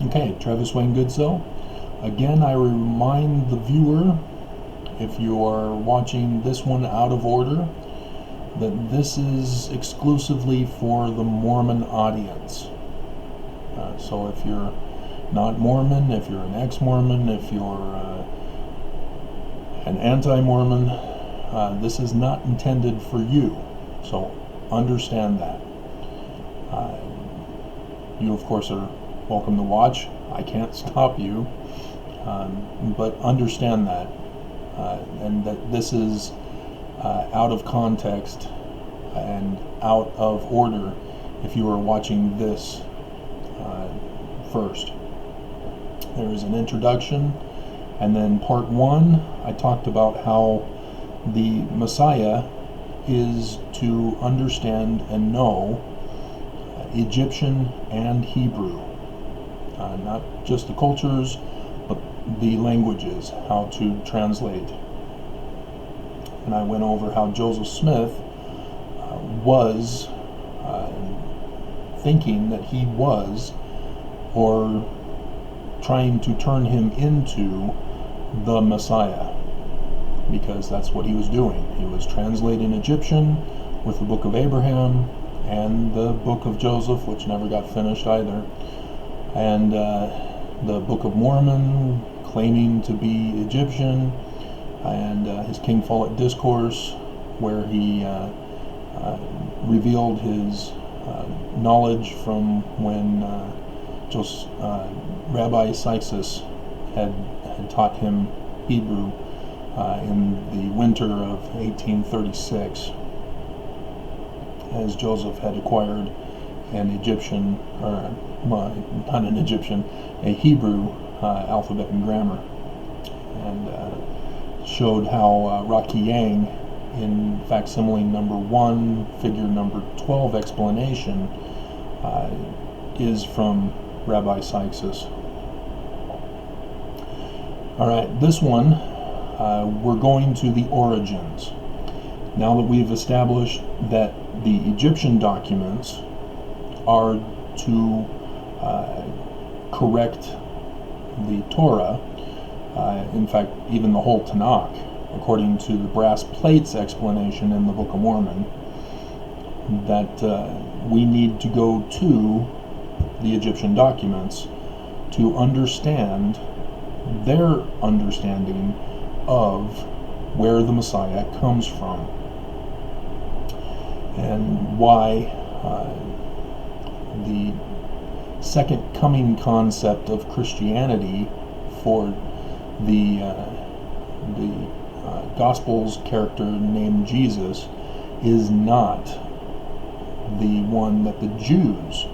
Okay, Travis Wayne Goodsill. Again, I remind the viewer, if you are watching this one out of order, that this is exclusively for the Mormon audience. So if you're not Mormon, if you're an ex-Mormon, if you're an anti-Mormon, this is not intended for you. So understand that. You, of course, are welcome to watch. I can't stop you, but understand that, and that this is out of context and out of order if you are watching this first. There is an introduction, and then part one, I talked about how the Messiah is to understand and know Egyptian and Hebrew, not just the cultures, but the languages, how to translate. And I went over how Joseph Smith was thinking that he was, or trying to turn him into the Messiah, because that's what he was doing. He was translating Egyptian with the Book of Abraham and the Book of Joseph, which never got finished either, and the Book of Mormon, claiming to be Egyptian, and his King Follett Discourse, where he revealed his knowledge from when Rabbi Sykes had taught him Hebrew in the winter of 1836, as Joseph had acquired an Egyptian, or well, not an Egyptian, a Hebrew alphabet and grammar, and showed how Rocky Yang, in facsimile number 1, figure number 12 explanation, is from Rabbi Sykes. Alright, this one, we're going to the origins. Now that we've established that the Egyptian documents are to correct the Torah, in fact, even the whole Tanakh, according to the brass plates explanation in the Book of Mormon, that we need to go to the Egyptian documents to understand their understanding of where the Messiah comes from, and why the second coming concept of Christianity for the Gospels character named Jesus is not the one that the Jews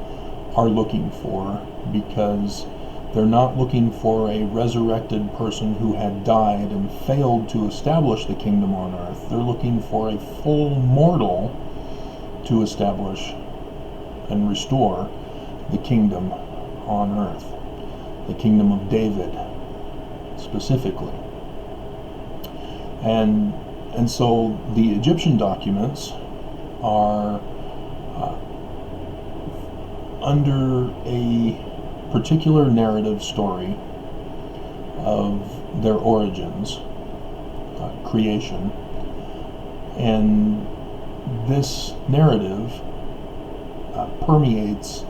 are looking for, because they're not looking for a resurrected person who had died and failed to establish the kingdom on earth. They're looking for a full mortal to establish and restore the kingdom on earth, the kingdom of David specifically. And so the Egyptian documents are under a particular narrative story of their origins, creation, and this narrative permeates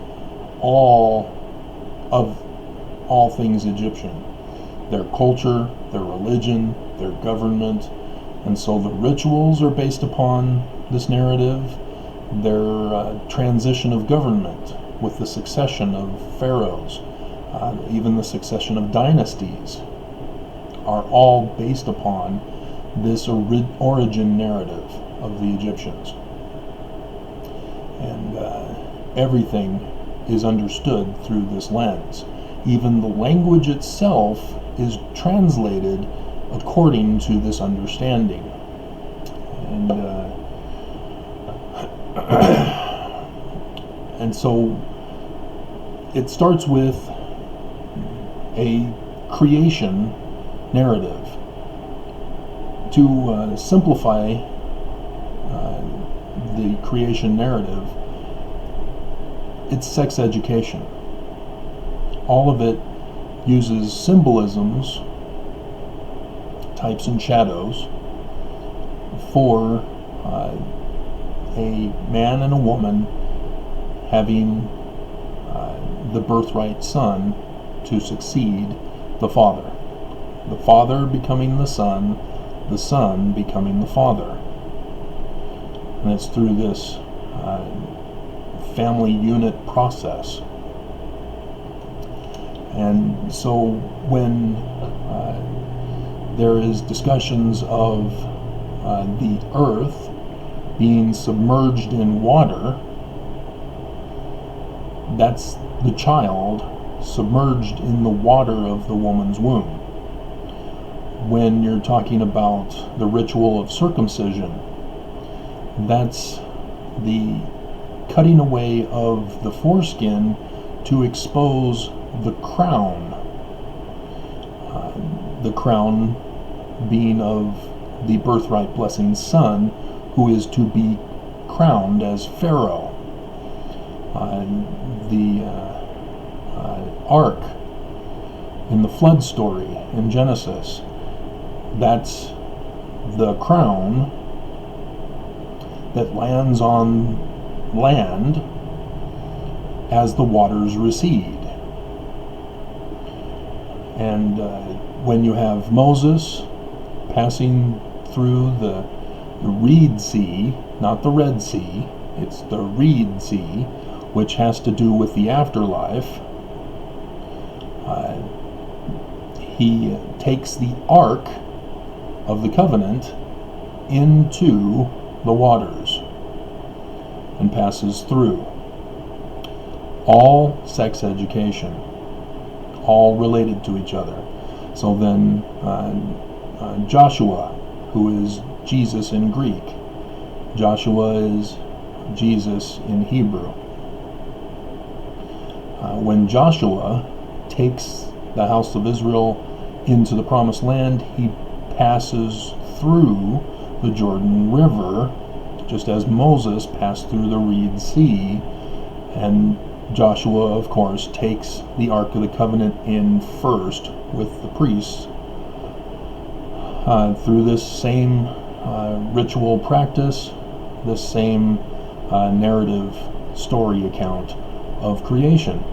all things Egyptian, their culture, their religion, their government, and so the rituals are based upon this narrative. Their transition of government with the succession of pharaohs, even the succession of dynasties, are all based upon this origin narrative of the Egyptians. And everything is understood through this lens. Even the language itself is translated according to this understanding. And and so it starts with a creation narrative. To simplify the creation narrative, it's sex education. all of it uses symbolisms, types and shadows, for a man and a woman having the birthright son to succeed the father becoming the son becoming the father. And it's through this family unit process. And so when there is discussions of the earth being submerged in water, that's the child submerged in the water of the woman's womb. When you're talking about the ritual of circumcision, that's the cutting away of the foreskin to expose the crown. The crown being of the birthright blessing son, who is to be crowned as Pharaoh. The ark in the flood story in Genesis, that's the crown that lands on land as the waters recede. And when you have Moses passing through the Reed Sea, not the Red Sea, it's the Reed Sea, which has to do with the afterlife, he takes the Ark of the Covenant into the waters and passes through. All sex education, all related to each other. So then Joshua, who is Jesus in Greek, Joshua is Jesus in Hebrew. When Joshua takes the house of Israel into the promised land, he passes through the Jordan River, just as Moses passed through the Reed Sea. And Joshua, of course, takes the Ark of the Covenant in first with the priests through this same ritual practice, this same narrative story account of creation.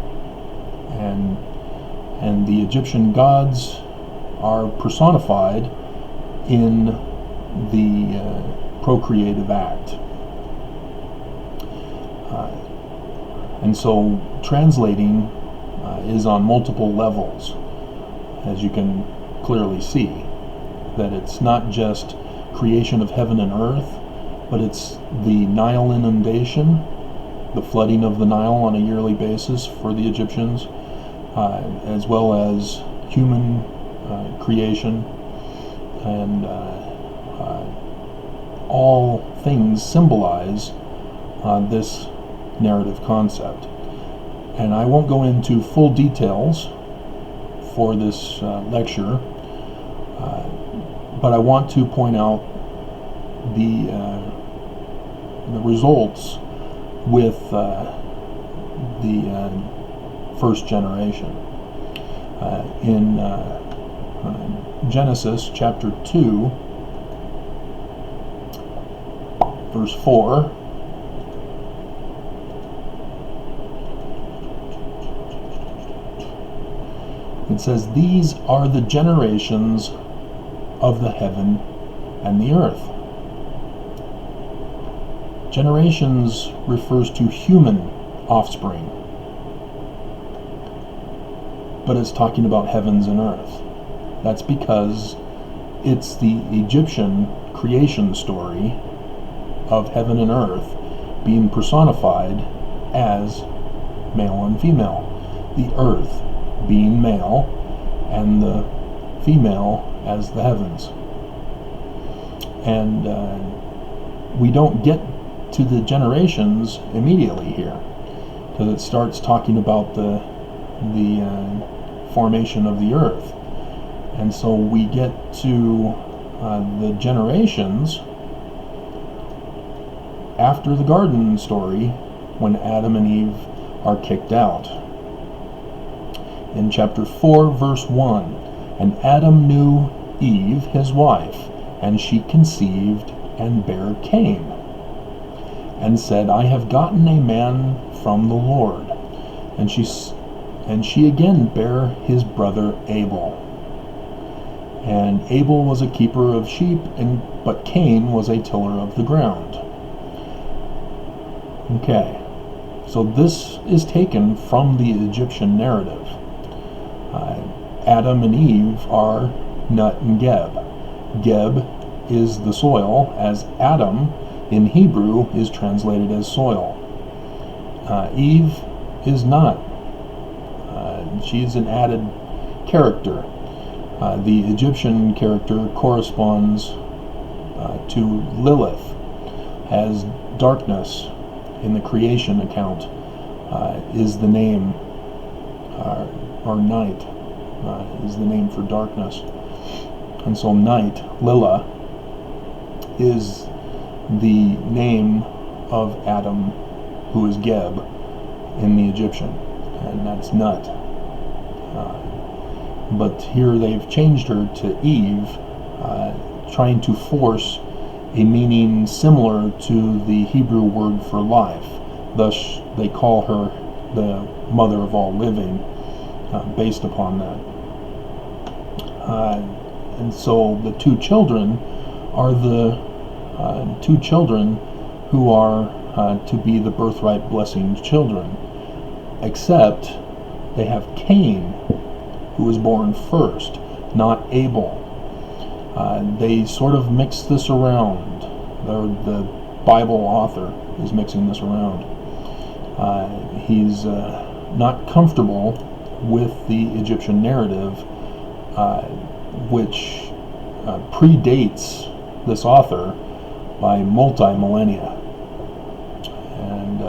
And the Egyptian gods are personified in the procreative act. And so translating is on multiple levels, as you can clearly see, that it's not just creation of heaven and earth, but it's the Nile inundation, the flooding of the Nile on a yearly basis for the Egyptians, as well as human creation, and all things symbolize this narrative concept. And I won't go into full details for this lecture, but I want to point out the results with the first generation. In Genesis chapter 2, verse 4, it says, "These are the generations of the heaven and the earth." Generations refers to human offspring, but it's talking about heavens and earth. That's because it's the Egyptian creation story of heaven and earth being personified as male and female. The earth being male and the female as the heavens. And we don't get to the generations immediately here, because it starts talking about the formation of the earth. And so we get to the generations after the garden story, when Adam and Eve are kicked out. in chapter 4, verse 1. And Adam knew Eve, his wife, and she conceived and bare Cain, and said, I have gotten a man from the Lord. And she again bare his brother Abel. And Abel was a keeper of sheep, but Cain was a tiller of the ground. Okay, so this is taken from the Egyptian narrative. Adam and Eve are Nut and Geb. Geb is the soil, as Adam in Hebrew is translated as soil. Eve is not. She's an added character. The Egyptian character corresponds to Lilith, as darkness in the creation account is the name, or night is the name for darkness. And so night, Lila, is the name of Adam, who is Geb in the Egyptian, and that's Nut. But here they've changed her to Eve, trying to force a meaning similar to the Hebrew word for life. Thus, they call her the mother of all living, based upon that. And so the two children are the two children who are to be the birthright blessing children, except they have Cain, who was born first, not Abel. They sort of mix this around. The Bible author is mixing this around. He's not comfortable with the Egyptian narrative, which predates this author by multi-millennia. And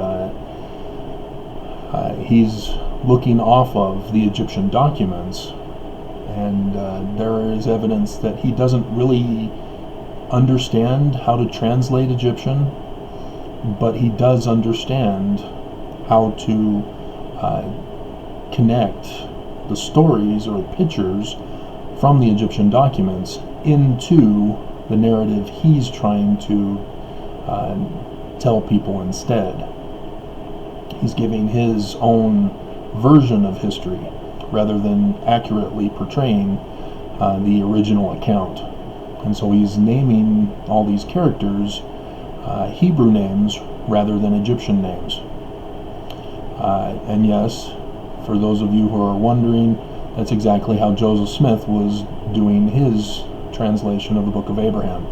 he's looking off of the Egyptian documents, and there is evidence that he doesn't really understand how to translate Egyptian, but he does understand how to connect the stories or pictures from the Egyptian documents into the narrative he's trying to tell people instead. He's giving his own version of history rather than accurately portraying the original account. And so he's naming all these characters Hebrew names rather than Egyptian names. And yes, for those of you who are wondering, that's exactly how Joseph Smith was doing his translation of the Book of Abraham.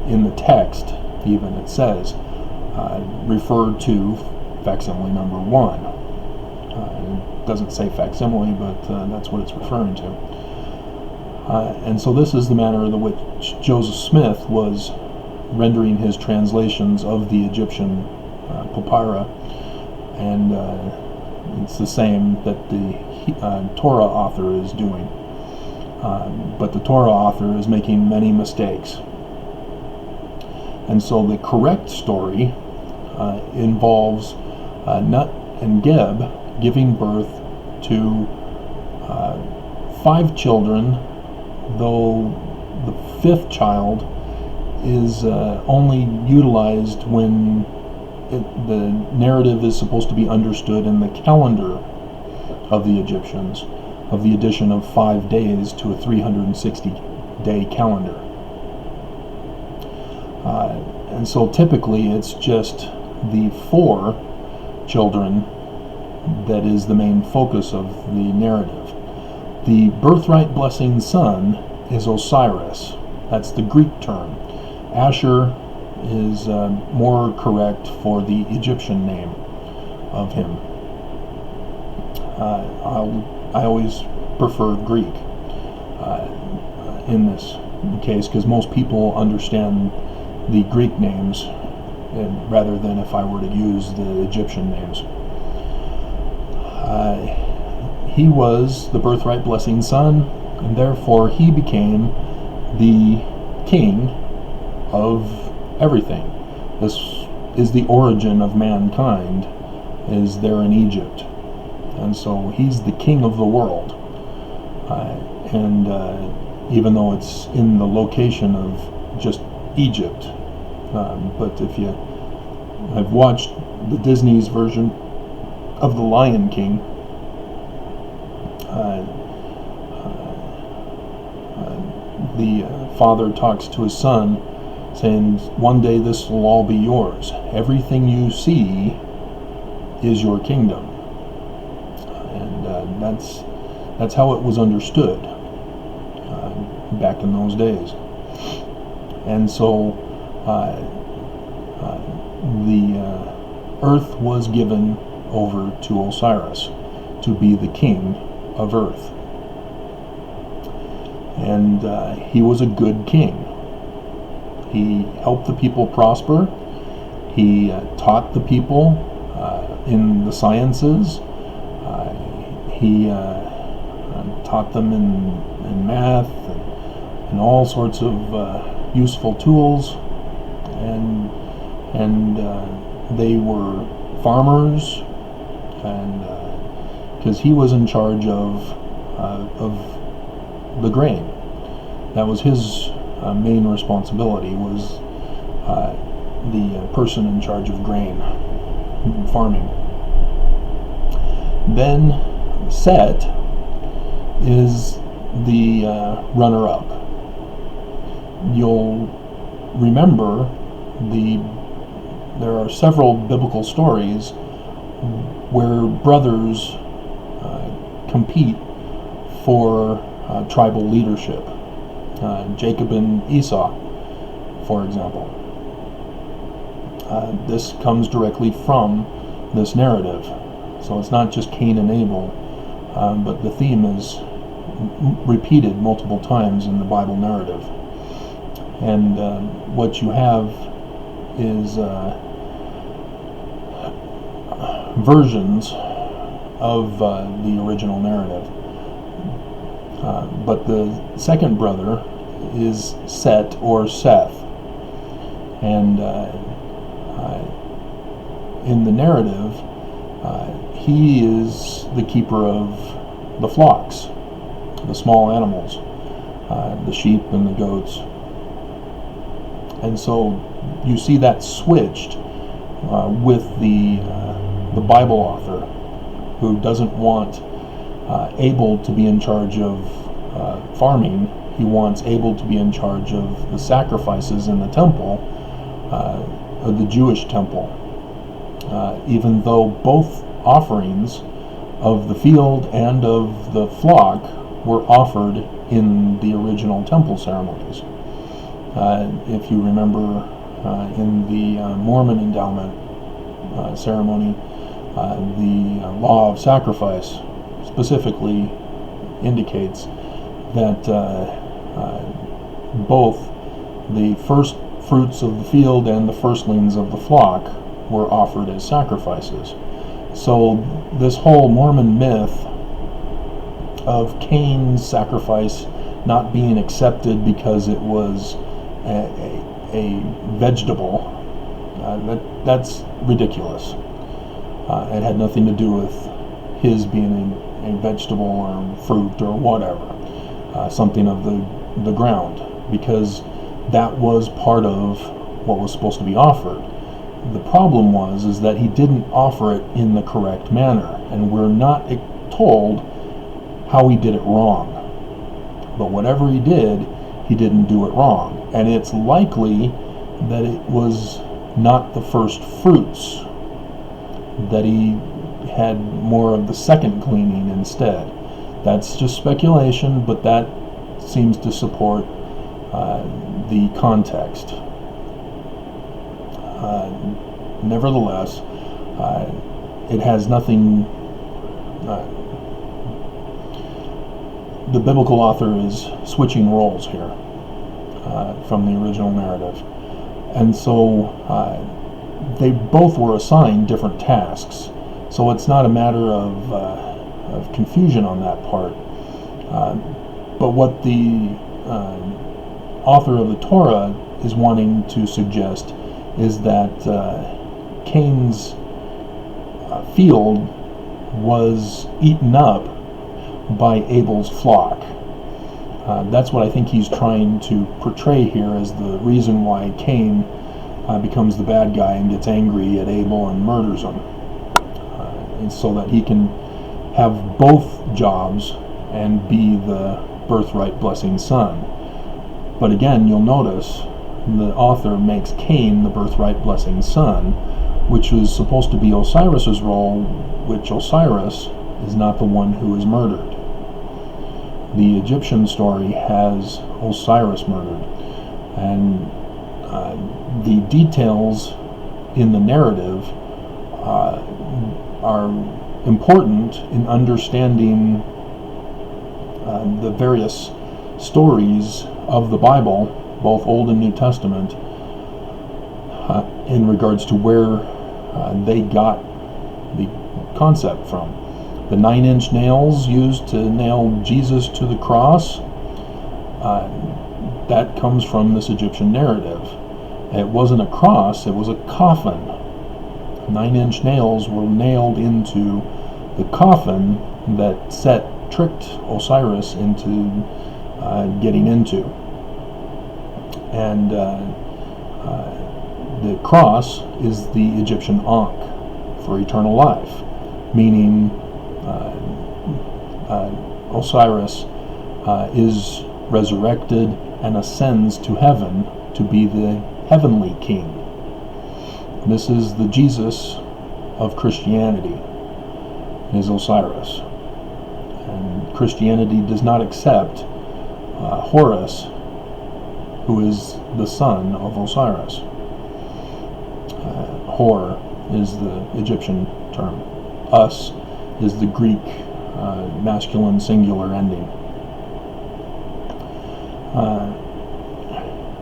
In the text, even, it says, referred to facsimile number 1. It doesn't say facsimile, but that's what it's referring to. And so this is the manner in which Joseph Smith was rendering his translations of the Egyptian papyri, and it's the same that the Torah author is doing. But the Torah author is making many mistakes. And so the correct story involves Nut and Geb giving birth to 5 children, though the 5th child is only utilized when the narrative is supposed to be understood in the calendar of the Egyptians, of the addition of 5 days to a 360-day calendar. And so typically it's just the 4 children that is the main focus of the narrative. The birthright blessing son is Osiris. That's the Greek term. Asher is more correct for the Egyptian name of him. I always prefer Greek in this case, because most people understand the Greek names rather than if I were to use the Egyptian names. He was the birthright blessing son, and therefore he became the king of everything. This is the origin of mankind, is there in Egypt. and so he's the king of the world. And even though it's in the location of just Egypt, but if you have watched the Disney's version of The Lion King, the father talks to his son, saying, one day this will all be yours. Everything you see is your kingdom. And that's how it was understood back in those days. And so the earth was given over to Osiris to be the king of earth. And he was a good king. He helped the people prosper. He taught the people in the sciences. He taught them in math and all sorts of useful tools. And they were farmers, and because he was in charge of the grain. That was his main responsibility, was the person in charge of grain farming. Then Set is the runner-up. You'll remember there are several biblical stories where brothers compete for tribal leadership. Jacob and Esau, for example. This comes directly from this narrative. So it's not just Cain and Abel, but the theme is repeated multiple times in the Bible narrative. And what you have is versions of the original narrative. But the second brother is Set or Seth. And in the narrative, he is the keeper of the flocks, the small animals, the sheep and the goats. And so you see that switched with the Bible author, who doesn't want Abel to be in charge of farming. He wants Abel to be in charge of the sacrifices in the temple, of the Jewish temple, even though both offerings of the field and of the flock were offered in the original temple ceremonies. If you remember in the Mormon endowment ceremony, the law of sacrifice specifically indicates that both the first fruits of the field and the firstlings of the flock were offered as sacrifices. So this whole Mormon myth of Cain's sacrifice not being accepted because it was a vegetable, that's ridiculous. It had nothing to do with his being a vegetable or fruit or whatever, something of the ground, because that was part of what was supposed to be offered. The problem is that he didn't offer it in the correct manner, and we're not told how he did it wrong. But whatever he didn't do it wrong. And it's likely that it was not the first fruits, that he had more of the second gleaning instead. That's just speculation, but that seems to support the context. Nevertheless, it has nothing. The biblical author is switching roles here from the original narrative, and so they both were assigned different tasks. So it's not a matter of confusion on that part. But what the author of the Torah is wanting to suggest is that Cain's field was eaten up by Abel's flock. That's what I think he's trying to portray here as the reason why Cain becomes the bad guy and gets angry at Abel and murders him. And so that he can have both jobs and be the birthright blessing son. But again, you'll notice the author makes Cain the birthright blessing son, which is supposed to be Osiris's role, which Osiris is not the one who is murdered. The Egyptian story has Osiris murdered, and the details in the narrative are important in understanding the various stories of the Bible, both Old and New Testament, in regards to where they got the concept from. The 9-inch nails used to nail Jesus to the cross, that comes from this Egyptian narrative. It wasn't a cross, it was a coffin. 9-inch nails were nailed into the coffin that Set tricked Osiris into getting into. And the cross is the Egyptian Ankh for eternal life, meaning Osiris is resurrected and ascends to heaven to be the heavenly king. This is the Jesus of Christianity, is Osiris. And Christianity does not accept Horus, who is the son of Osiris. Hor is the Egyptian term. Us is the Greek masculine singular ending.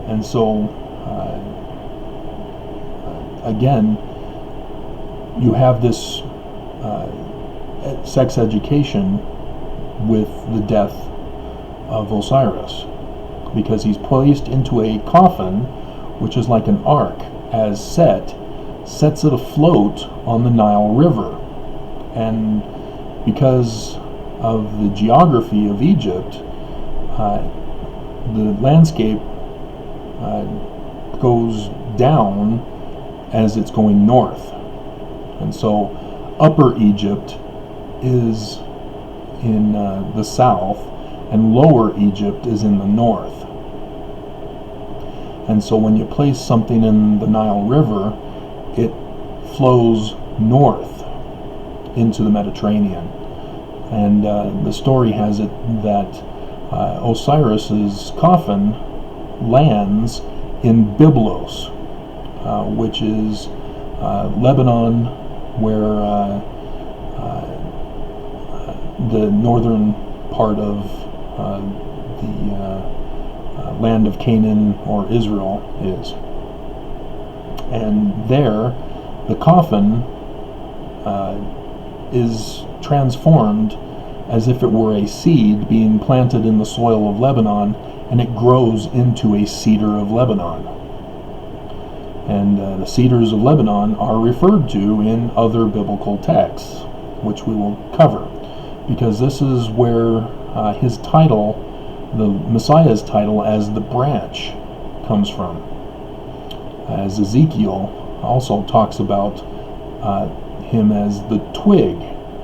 And so, again, you have this sex education with the death of Osiris, because he's placed into a coffin, which is like an ark, as Set sets it afloat on the Nile River. And because of the geography of Egypt, the landscape goes down as it's going north. And so Upper Egypt is in the south, and Lower Egypt is in the north. And so when you place something in the Nile River, it flows north into the Mediterranean. And the story has it that Osiris's coffin lands in Byblos, which is Lebanon, where the northern part of the land of Canaan or Israel is. And there, the coffin is transformed as if it were a seed being planted in the soil of Lebanon, and it grows into a cedar of Lebanon. And the cedars of Lebanon are referred to in other biblical texts, which we will cover, because this is where his title, the Messiah's title as the branch, comes from. As Ezekiel also talks about him as the twig,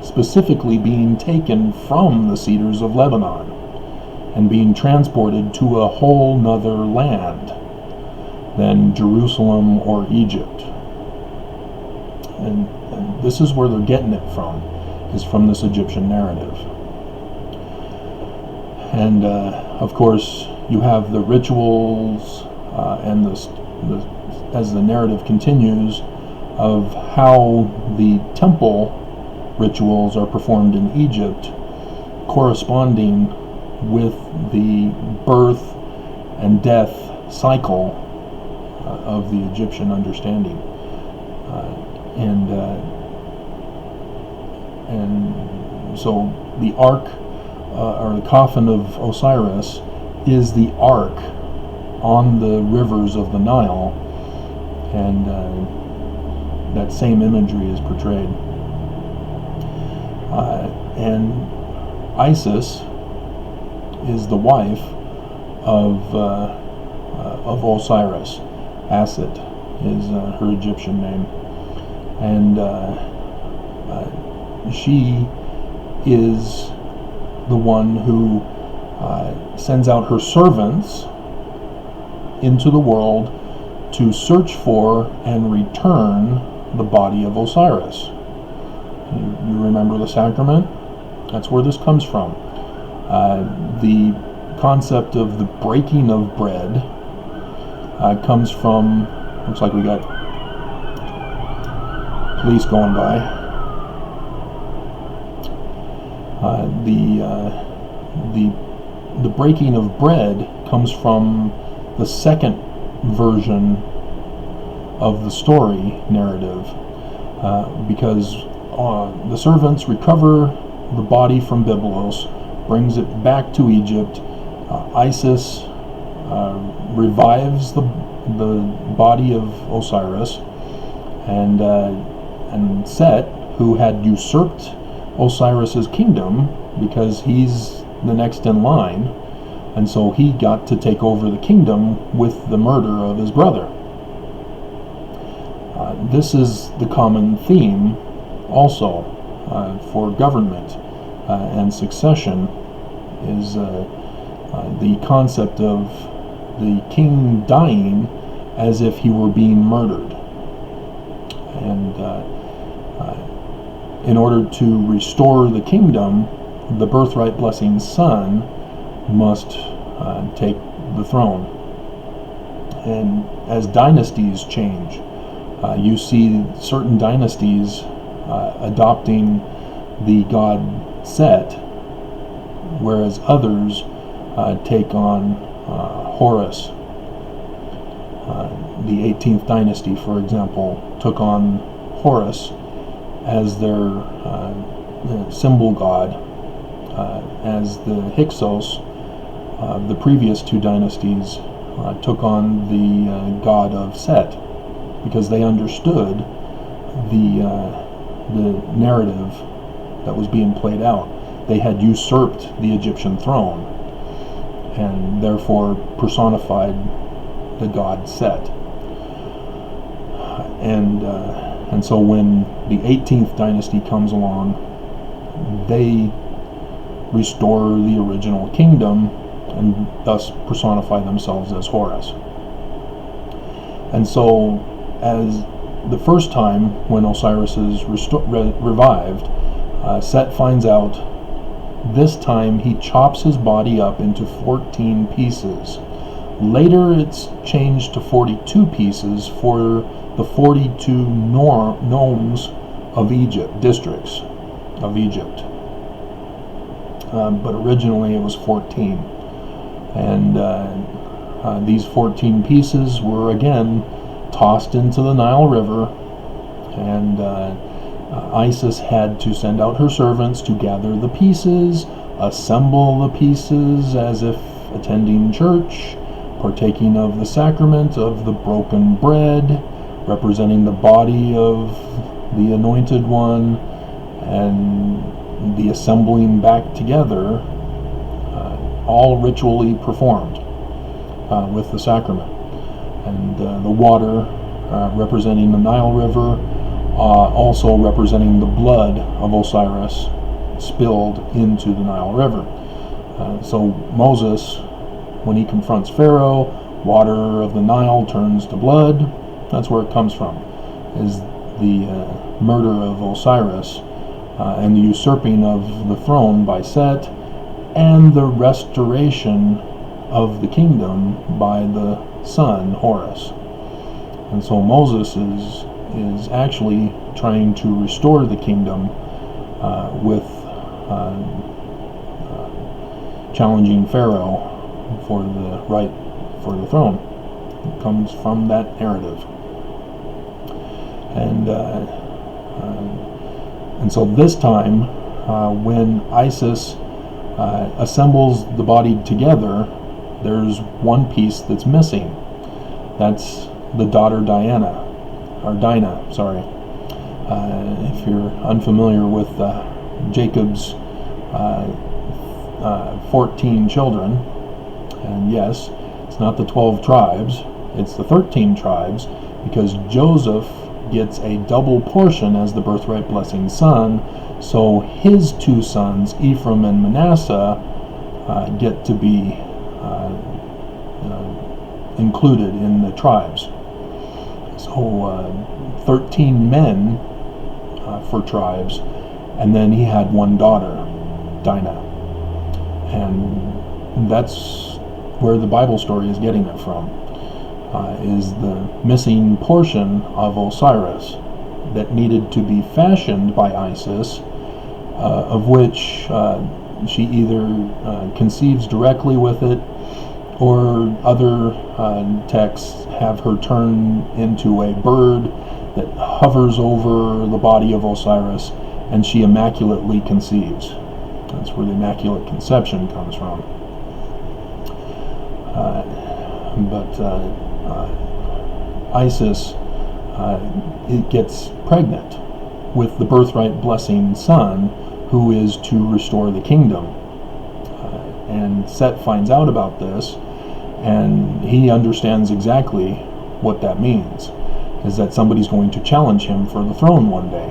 specifically being taken from the cedars of Lebanon and being transported to a whole nother land than Jerusalem or Egypt. And this is where they're getting it from, is from this Egyptian narrative. And of course, you have the rituals and as the narrative continues, of how the temple rituals are performed in Egypt, corresponding with the birth and death cycle of the Egyptian understanding. And so the ark, or the coffin of Osiris, is the ark on the rivers of the Nile, and that same imagery is portrayed. And Isis is the wife of Osiris. Aset is her Egyptian name, and she is the one who sends out her servants into the world to search for and return the body of Osiris. You remember the sacrament? That's where this comes from. The concept of the breaking of bread comes from, looks like we got police going by. The breaking of bread comes from the second version of the story narrative, because the servants recover the body from Byblos, brings it back to Egypt. Isis revives the body of Osiris, and Set, who had usurped Osiris's kingdom because he's the next in line, and so he got to take over the kingdom with the murder of his brother. This is the common theme also for government and succession, is the concept of the king dying as if he were being murdered. And in order to restore the kingdom, the birthright blessing son must take the throne. And as dynasties change, you see certain dynasties adopting the god Set, whereas others take on Horus. The 18th dynasty, for example, took on Horus as their symbol god, as the Hyksos, the previous two dynasties, took on the god of Set, because they understood the narrative that was being played out. They had usurped the Egyptian throne and therefore personified the god Set. And so when the 18th dynasty comes along, they restore the original kingdom and thus personify themselves as Horus. And so, as the first time when Osiris is revived, Set finds out. This time he chops his body up into 14 pieces. Later it's changed to 42 pieces for the 42 nomes of Egypt, districts of Egypt. But originally it was 14. And these 14 pieces were again tossed into the Nile River, and Isis had to send out her servants to gather the pieces, assemble the pieces as if attending church, partaking of the sacrament of the broken bread, representing the body of the anointed one, and the assembling back together, all ritually performed with the sacrament. And the water representing the Nile River, also representing the blood of Osiris spilled into the Nile River. So Moses, when he confronts Pharaoh, water of the Nile turns to blood. That's where it comes from, is the murder of Osiris and the usurping of the throne by Set, and the restoration of the kingdom by the son Horus. And so Moses is actually trying to restore the kingdom with challenging Pharaoh for the right for the throne. It comes from that narrative. And so this time, when Isis assembles the body together, there's one piece that's missing. That's the daughter Dinah, sorry. If you're unfamiliar with Jacob's 14 children. And yes, it's not the 12 tribes, it's the 13 tribes, because Joseph gets a double portion as the birthright blessing son, so his two sons, Ephraim and Manasseh, get to be included in the tribes. So 13 men for tribes, and then he had one daughter, Dinah. And that's where the Bible story is getting it from, is the missing portion of Osiris that needed to be fashioned by Isis, of which she either conceives directly with it, or other texts have her turn into a bird that hovers over the body of Osiris, and she immaculately conceives. That's where the Immaculate Conception comes from. But Isis it gets pregnant with the birthright blessing son, who is to restore the kingdom. And Set finds out about this, and he understands exactly what that means, is that somebody's going to challenge him for the throne one day.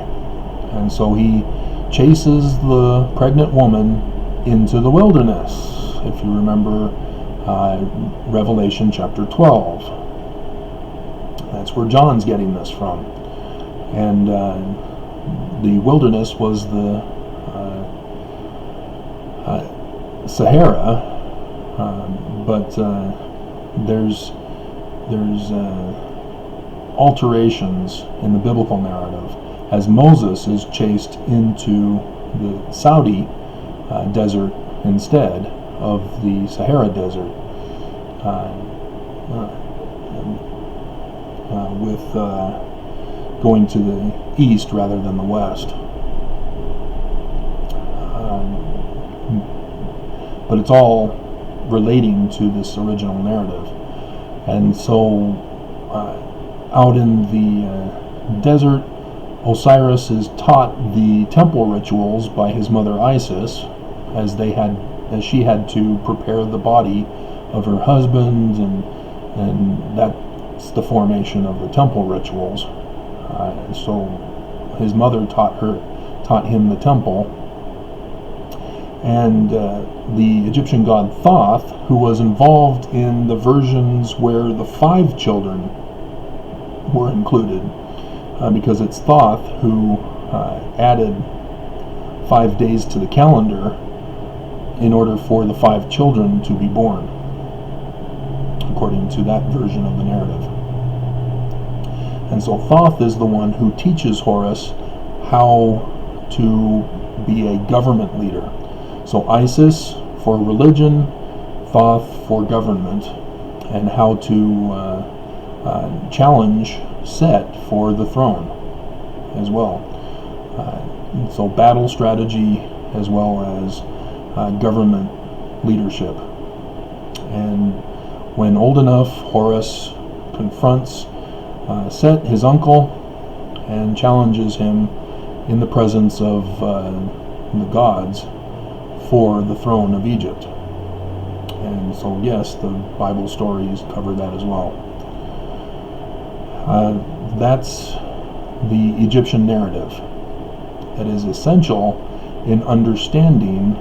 And so he chases the pregnant woman into the wilderness, if you remember Revelation chapter 12. That's where John's getting this from. And the wilderness was the Sahara, but there's alterations in the biblical narrative as Moses is chased into the Saudi desert instead of the Sahara desert, with going to the east rather than the west. But it's all relating to this original narrative. And so out in the desert, Osiris is taught the temple rituals by his mother Isis, as she had to prepare the body of her husband, and that's the formation of the temple rituals. So his mother taught him the temple. And the Egyptian god Thoth, who was involved in the versions where the 5 children were included, because it's Thoth who added 5 days to the calendar in order for the 5 children to be born, according to that version of the narrative. And so Thoth is the one who teaches Horus how to be a government leader. So Isis for religion, Thoth for government, and how to challenge Set for the throne as well. So battle strategy as well as government leadership. And when old enough, Horus confronts Set, his uncle, and challenges him in the presence of the gods for the throne of Egypt. And so yes, the Bible stories cover that as well. That's the Egyptian narrative that is essential in understanding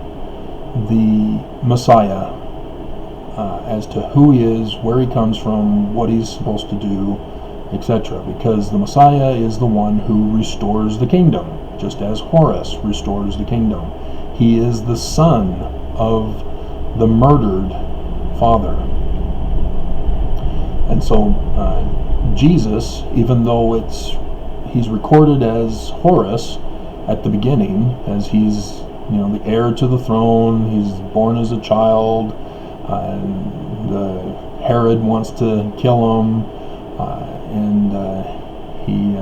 the Messiah, as to who he is, where he comes from, what he's supposed to do, etc. Because the Messiah is the one who restores the kingdom, just as Horus restores the kingdom. He is the son of the murdered father. And so Jesus, even though he's recorded as Horus at the beginning, as he's the heir to the throne, he's born as a child, and Herod wants to kill him, and he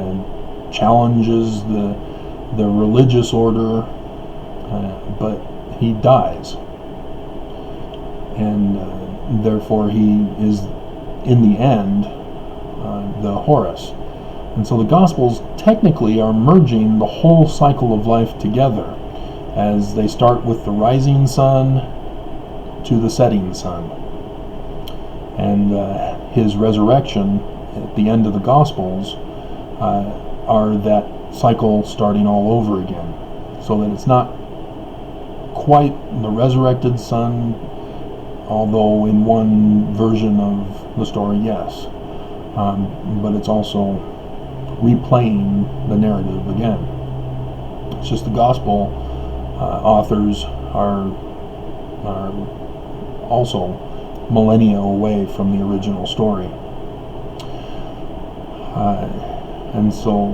challenges the religious order, but he dies, and therefore he is in the end the Horus. And so the Gospels technically are merging the whole cycle of life together, as they start with the rising sun to the setting sun. And his resurrection at the end of the Gospels are that cycle starting all over again. So that it's not quite the resurrected Son, although in one version of the story, yes. But it's also replaying the narrative again. It's just the Gospel authors are also millennia away from the original story. And so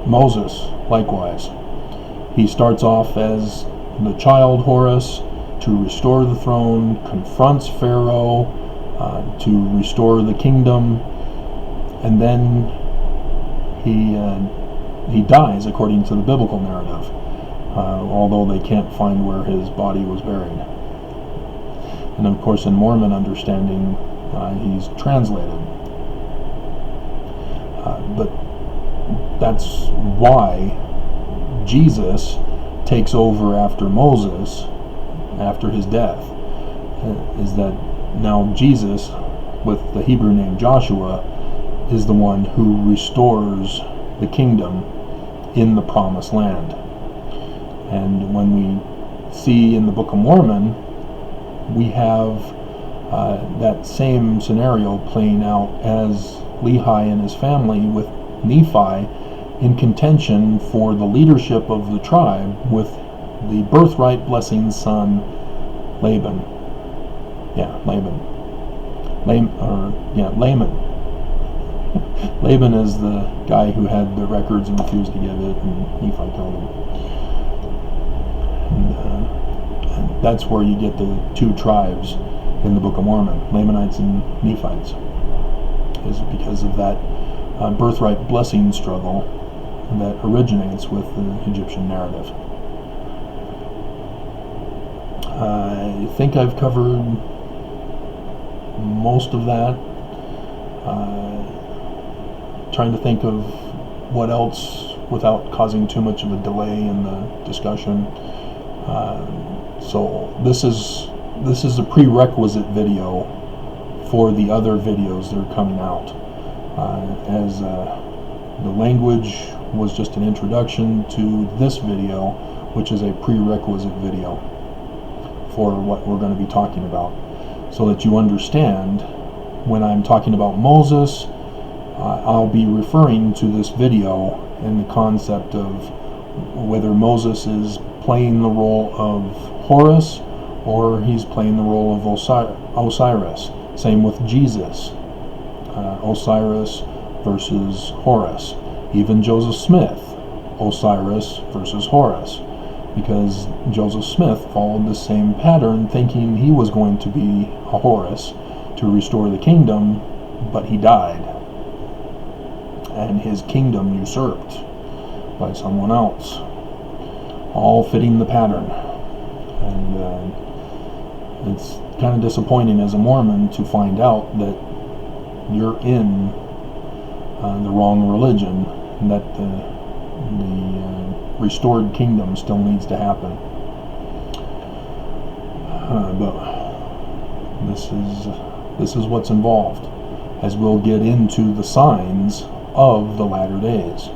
Moses, likewise, he starts off as the child Horus to restore the throne, confronts Pharaoh to restore the kingdom, and then he dies according to the biblical narrative, although they can't find where his body was buried. And of course, in Mormon understanding, he's translated. But that's why Jesus takes over after Moses, after his death, is that now Jesus, with the Hebrew name Joshua, is the one who restores the kingdom in the promised land. And when we see in the Book of Mormon, we have that same scenario playing out as Lehi and his family with Nephi in contention for the leadership of the tribe with the birthright blessing son Laban. Laman. Laban is the guy who had the records and refused to give it, and Nephi killed him. And that's where you get the two tribes in the Book of Mormon, Lamanites and Nephites, is because of that birthright blessing struggle that originates with the Egyptian narrative. I think I've covered most of that. Trying to think of what else without causing too much of a delay in the discussion. So this is a prerequisite video for the other videos that are coming out, as the language was just an introduction to this video, which is a prerequisite video for what we're going to be talking about, so that you understand when I'm talking about Moses, I'll be referring to this video in the concept of whether Moses is playing the role of Horus or he's playing the role of Osiris. Same with Jesus, Osiris versus Horus. Even Joseph Smith, Osiris versus Horus, because Joseph Smith followed the same pattern, thinking he was going to be a Horus to restore the kingdom, but he died, and his kingdom usurped by someone else, all fitting the pattern. And it's kind of disappointing as a Mormon to find out that you're in the wrong religion, and that the restored kingdom still needs to happen. But this is what's involved, as we'll get into the signs of the latter days,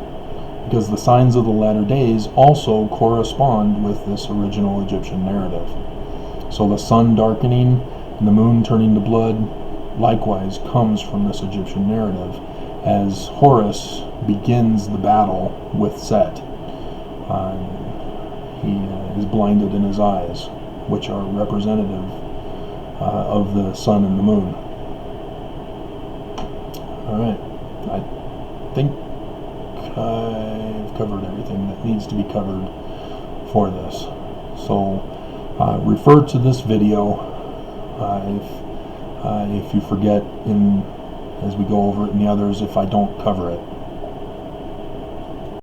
because the signs of the latter days also correspond with this original Egyptian narrative. So the sun darkening and the moon turning to blood likewise comes from this Egyptian narrative, as Horus begins the battle with Set. He is blinded in his eyes, which are representative of the sun and the moon. Alright, I think I've covered everything that needs to be covered for this. So refer to this video if you forget as we go over it, and the others if I don't cover it.